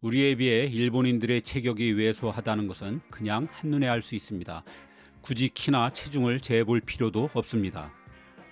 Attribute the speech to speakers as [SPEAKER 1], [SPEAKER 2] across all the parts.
[SPEAKER 1] 우리에 비해 일본인들의 체격이 왜소하다는 것은 그냥 한눈에 알 수 있습니다. 굳이 키나 체중을 재볼 필요도 없습니다.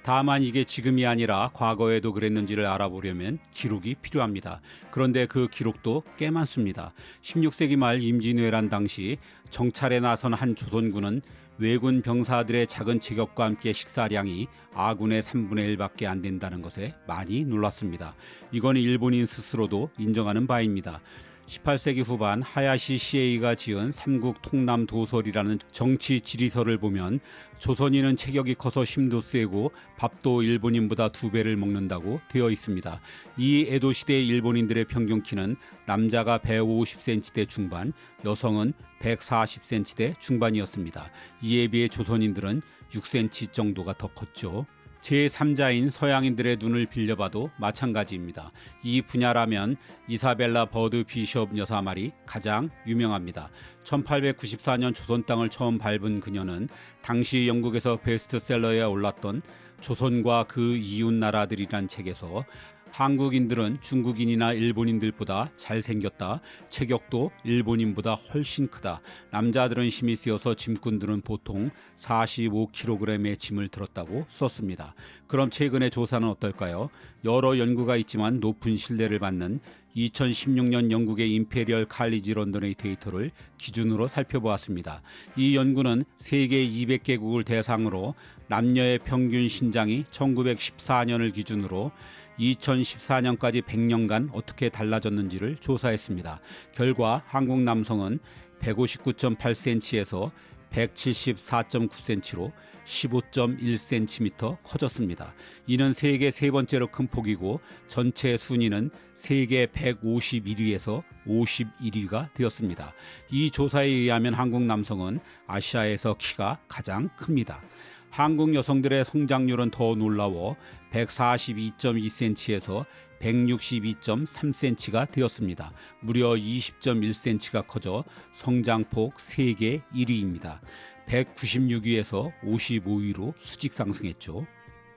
[SPEAKER 1] 다만 이게 지금이 아니라 과거에도 그랬는지를 알아보려면 기록이 필요합니다. 그런데 그 기록도 꽤 많습니다. 16세기 말 임진왜란 당시 정찰에 나선 한 조선군은 왜군 병사들의 작은 체격과 함께 식사량이 아군의 3분의 1밖에 안 된다는 것에 많이 놀랐습니다. 이건 일본인 스스로도 인정하는 바입니다. 18세기 후반 하야시 시에이가 지은 삼국 통남 도설이라는 정치 지리서를 보면 조선인은 체격이 커서 힘도 세고 밥도 일본인보다 2배를 먹는다고 되어 있습니다. 이 에도 시대 일본인들의 평균 키는 남자가 150cm대 중반, 여성은 140cm대 중반이었습니다. 이에 비해 조선인들은 6cm 정도가 더 컸죠. 제3자인 서양인들의 눈을 빌려봐도 마찬가지입니다. 이 분야라면 이사벨라 버드 비숍 여사 말이 가장 유명합니다. 1894년 조선 땅을 처음 밟은 그녀는 당시 영국에서 베스트셀러에 올랐던 조선과 그 이웃 나라들이란 책에서 한국인들은 중국인이나 일본인들보다 잘생겼다. 체격도 일본인보다 훨씬 크다. 남자들은 힘이 세어서 짐꾼들은 보통 45kg의 짐을 들었다고 썼습니다. 그럼 최근의 조사는 어떨까요? 여러 연구가 있지만 높은 신뢰를 받는 2016년 영국의 임페리얼 칼리지 런던의 데이터를 기준으로 살펴보았습니다. 이 연구는 세계 200개국을 대상으로 남녀의 평균 신장이 1914년을 기준으로 2014년까지 100년간 어떻게 달라졌는지를 조사했습니다. 결과 한국 남성은 159.8cm에서 174.9cm로 15.1cm 커졌습니다. 이는 세계 세 번째로 큰 폭이고 전체 순위는 세계 151위에서 51위가 되었습니다. 이 조사에 의하면 한국 남성은 아시아에서 키가 가장 큽니다. 한국 여성들의 성장률은 더 놀라워 142.2cm에서 162.3cm가 되었습니다. 무려 20.1cm가 커져 성장폭 세계 1위입니다. 196위에서 55위로 수직 상승했죠.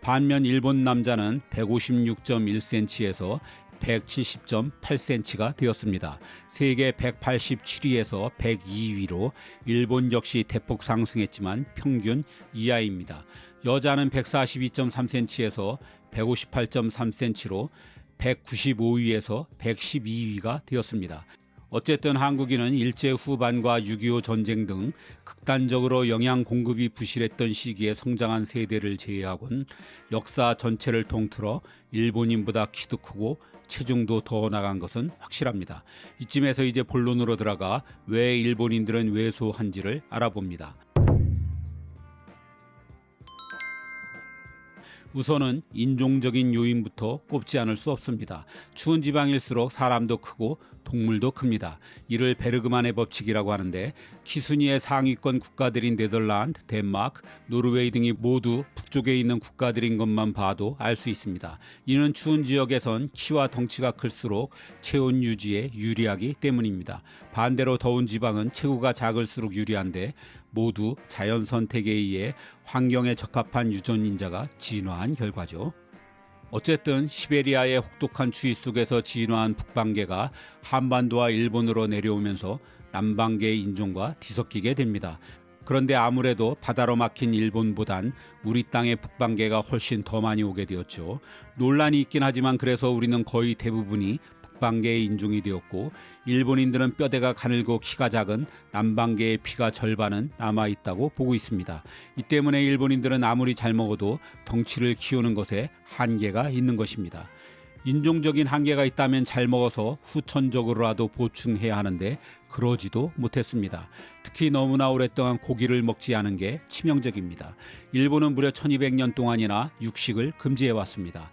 [SPEAKER 1] 반면 일본 남자는 156.1cm에서 170.8cm가 되었습니다. 세계 187위에서 102위로 일본 역시 대폭 상승했지만 평균 이하입니다. 여자는 142.3cm에서 158.3cm로 195위에서 112위가 되었습니다. 어쨌든 한국인은 일제 후반과 6.25 전쟁 등 극단적으로 영양 공급이 부실했던 시기에 성장한 세대를 제외하곤 역사 전체를 통틀어 일본인보다 키도 크고 체중도 더 나간 것은 확실합니다. 이쯤에서 이제 본론으로 들어가 왜 일본인들은 왜소한지를 알아봅니다. 우선은 인종적인 요인부터 꼽지 않을 수 없습니다. 추운 지방일수록 사람도 크고 동물도 큽니다. 이를 베르그만의 법칙이라고 하는데 키순위의 상위권 국가들인 네덜란드, 덴마크, 노르웨이 등이 모두 북쪽에 있는 국가들인 것만 봐도 알 수 있습니다. 이는 추운 지역에선 키와 덩치가 클수록 체온 유지에 유리하기 때문입니다. 반대로 더운 지방은 체구가 작을수록 유리한데 모두 자연 선택에 의해 환경에 적합한 유전인자가 진화한 결과죠. 어쨌든 시베리아의 혹독한 추위 속에서 진화한 북방계가 한반도와 일본으로 내려오면서 남방계의 인종과 뒤섞이게 됩니다. 그런데 아무래도 바다로 막힌 일본보단 우리 땅의 북방계가 훨씬 더 많이 오게 되었죠. 논란이 있긴 하지만 그래서 우리는 거의 대부분이 북방계의 인종이 되었고 일본인들은 뼈대가 가늘고 키가 작은 남방계의 피가 절반은 남아있다고 보고 있습니다. 이 때문에 일본인들은 아무리 잘 먹어도 덩치를 키우는 것에 한계가 있는 것입니다. 인종적인 한계가 있다면 잘 먹어서 후천적으로라도 보충해야 하는데 그러지도 못했습니다. 특히 너무나 오랫동안 고기를 먹지 않은 게 치명적입니다. 일본은 무려 1200년 동안이나 육식을 금지해왔습니다.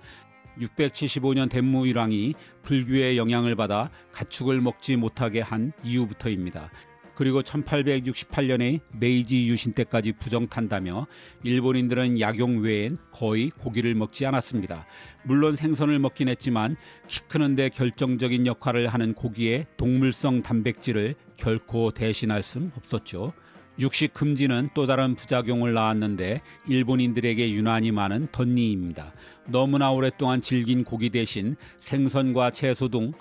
[SPEAKER 1] 675년 덴무일왕이 불교의 영향을 받아 가축을 먹지 못하게 한 이후부터입니다. 그리고 1868년에 메이지 유신 때까지 부정탄다며 일본인들은 약용 외엔 거의 고기를 먹지 않았습니다. 물론 생선을 먹긴 했지만 키 크는데 결정적인 역할을 하는 고기의 동물성 단백질을 결코 대신할 순 없었죠. 육식 금지는 또 다른 부작용을 낳았는데 일본인들에게 유난히 많은 덧니입니다. 너무나 오랫동안 질긴 고기 대신 생선과 채소 등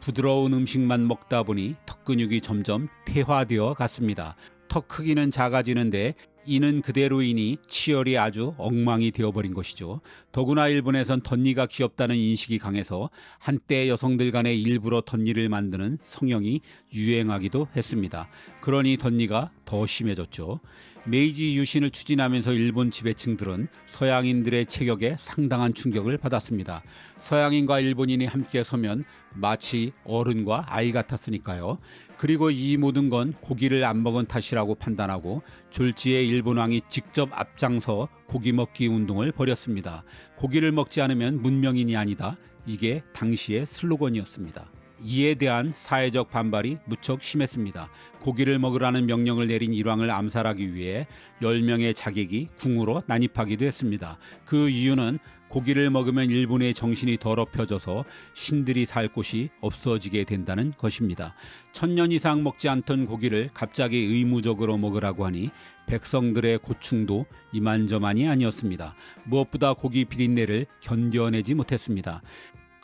[SPEAKER 1] 부드러운 음식만 먹다 보니 턱 근육이 점점 퇴화되어 갔습니다. 턱 크기는 작아지는데 이는 그대로이니 치열이 아주 엉망이 되어버린 것이죠. 더구나 일본에선 덧니가 귀엽다는 인식이 강해서 한때 여성들 간에 일부러 덧니를 만드는 성형이 유행하기도 했습니다. 그러니 덧니가 더 심해졌죠. 메이지 유신을 추진하면서 일본 지배층들은 서양인들의 체격에 상당한 충격을 받았습니다. 서양인과 일본인이 함께 서면 마치 어른과 아이 같았으니까요. 그리고 이 모든 건 고기를 안 먹은 탓이라고 판단하고 졸지에 일본 왕이 직접 앞장서 고기 먹기 운동을 벌였습니다. 고기를 먹지 않으면 문명인이 아니다. 이게 당시의 슬로건이었습니다. 이에 대한 사회적 반발이 무척 심했습니다. 고기를 먹으라는 명령을 내린 일왕을 암살하기 위해 10명의 자객이 궁으로 난입하기도 했습니다. 그 이유는 고기를 먹으면 일본의 정신이 더럽혀져서 신들이 살 곳이 없어지게 된다는 것입니다. 1000년 이상 먹지 않던 고기를 갑자기 의무적으로 먹으라고 하니 백성들의 고충도 이만저만이 아니었습니다. 무엇보다 고기 비린내를 견뎌내지 못했습니다.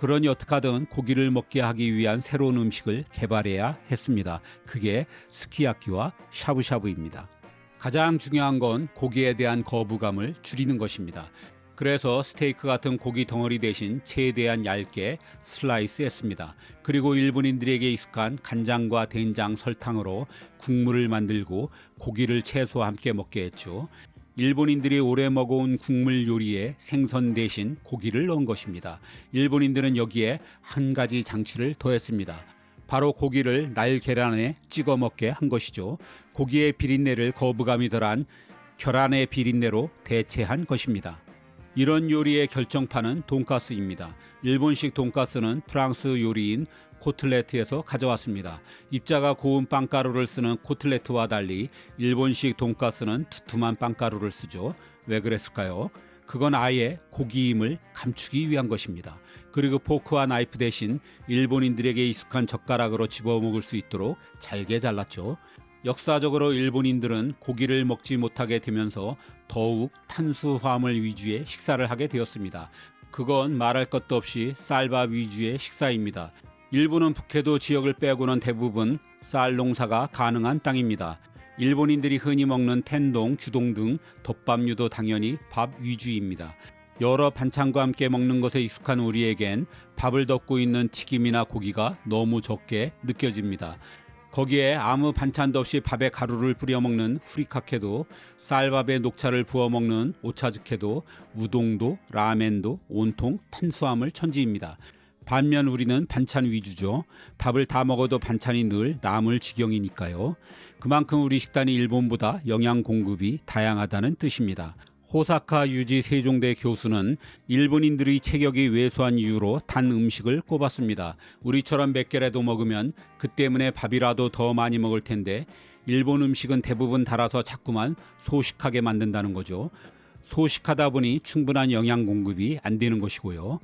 [SPEAKER 1] 그러니 어떡하든 고기를 먹게 하기 위한 새로운 음식을 개발해야 했습니다. 그게 스키야키와 샤브샤브입니다. 가장 중요한 건 고기에 대한 거부감을 줄이는 것입니다. 그래서 스테이크 같은 고기 덩어리 대신 최대한 얇게 슬라이스했습니다. 그리고 일본인들에게 익숙한 간장과 된장, 설탕으로 국물을 만들고 고기를 채소와 함께 먹게 했죠. 일본인들이 오래 먹어온 국물 요리에 생선 대신 고기를 넣은 것입니다. 일본인들은 여기에 한 가지 장치를 더했습니다. 바로 고기를 날계란에 찍어 먹게 한 것이죠. 고기의 비린내를 거부감이 덜한 계란의 비린내로 대체한 것입니다. 이런 요리의 결정판은 돈가스입니다. 일본식 돈가스는 프랑스 요리인 코틀레트에서 가져왔습니다. 입자가 고운 빵가루를 쓰는 코틀레트와 달리 일본식 돈가스는 두툼한 빵가루를 쓰죠. 왜 그랬을까요? 그건 아예 고기임을 감추기 위한 것입니다. 그리고 포크와 나이프 대신 일본인들에게 익숙한 젓가락으로 집어먹을 수 있도록 잘게 잘랐죠. 역사적으로 일본인들은 고기를 먹지 못하게 되면서 더욱 탄수화물 위주의 식사를 하게 되었습니다. 그건 말할 것도 없이 쌀밥 위주의 식사입니다. 일본은 북해도 지역을 빼고는 대부분 쌀 농사가 가능한 땅입니다. 일본인들이 흔히 먹는 텐동, 주동 등 덮밥류도 당연히 밥 위주입니다. 여러 반찬과 함께 먹는 것에 익숙한 우리에겐 밥을 덮고 있는 튀김이나 고기가 너무 적게 느껴집니다. 거기에 아무 반찬도 없이 밥에 가루를 뿌려 먹는 후리카케도, 쌀밥에 녹차를 부어 먹는 오차즈케도, 우동도, 라멘도 온통 탄수화물 천지입니다. 반면 우리는 반찬 위주죠. 밥을 다 먹어도 반찬이 늘 남을 지경이니까요. 그만큼 우리 식단이 일본보다 영양 공급이 다양하다는 뜻입니다. 호사카 유지 세종대 교수는 일본인들의 체격이 왜소한 이유로 단 음식을 꼽았습니다. 우리처럼 몇 개라도 먹으면 그 때문에 밥이라도 더 많이 먹을 텐데 일본 음식은 대부분 달아서 자꾸만 소식하게 만든다는 거죠. 소식하다 보니 충분한 영양 공급이 안 되는 것이고요.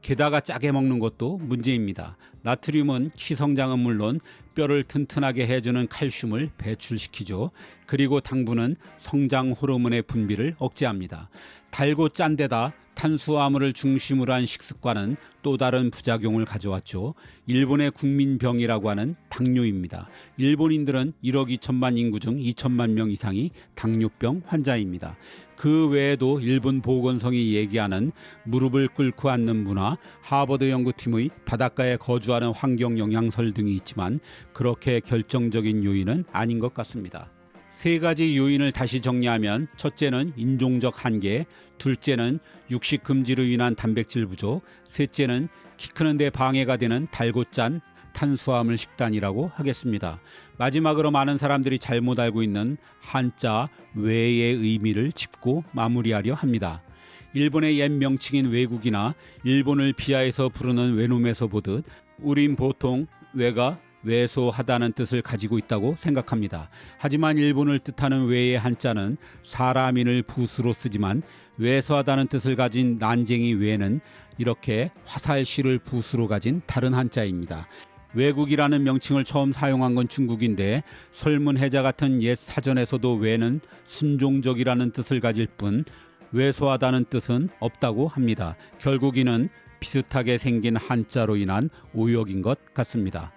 [SPEAKER 1] 게다가 짜게 먹는 것도 문제입니다. 나트륨은 키 성장은 물론 뼈를 튼튼하게 해주는 칼슘을 배출시키죠. 그리고 당분은 성장 호르몬의 분비를 억제합니다. 달고 짠 데다 탄수화물을 중심으로 한 식습관은 또 다른 부작용을 가져왔죠. 일본의 국민병이라고 하는 당뇨입니다. 일본인들은 1억 2천만 인구 중 2천만 명 이상이 당뇨병 환자입니다. 그 외에도 일본 보건성이 얘기하는 무릎을 꿇고 앉는 문화, 하버드 연구팀의 바닷가에 거주하는 환경 영향설 등이 있지만 그렇게 결정적인 요인은 아닌 것 같습니다. 세 가지 요인을 다시 정리하면 첫째는 인종적 한계, 둘째는 육식 금지로 인한 단백질 부족, 셋째는 키 크는 데 방해가 되는 달고 짠 탄수화물 식단이라고 하겠습니다. 마지막으로 많은 사람들이 잘못 알고 있는 한자 외의 의미를 짚고 마무리하려 합니다. 일본의 옛 명칭인 외국이나 일본을 비하해서 부르는 외놈에서 보듯 우린 보통 외가 왜소하다는 뜻을 가지고 있다고 생각합니다. 하지만 일본을 뜻하는 외의 한자는 사람인을 붓으로 쓰지만 왜소하다는 뜻을 가진 난쟁이 외는 이렇게 화살실을 붓으로 가진 다른 한자입니다. 외국이라는 명칭을 처음 사용한 건 중국인데 설문해자 같은 옛 사전에서도 외는 순종적이라는 뜻을 가질 뿐 왜소하다는 뜻은 없다고 합니다. 결국 이는 비슷하게 생긴 한자로 인한 오역인 것 같습니다.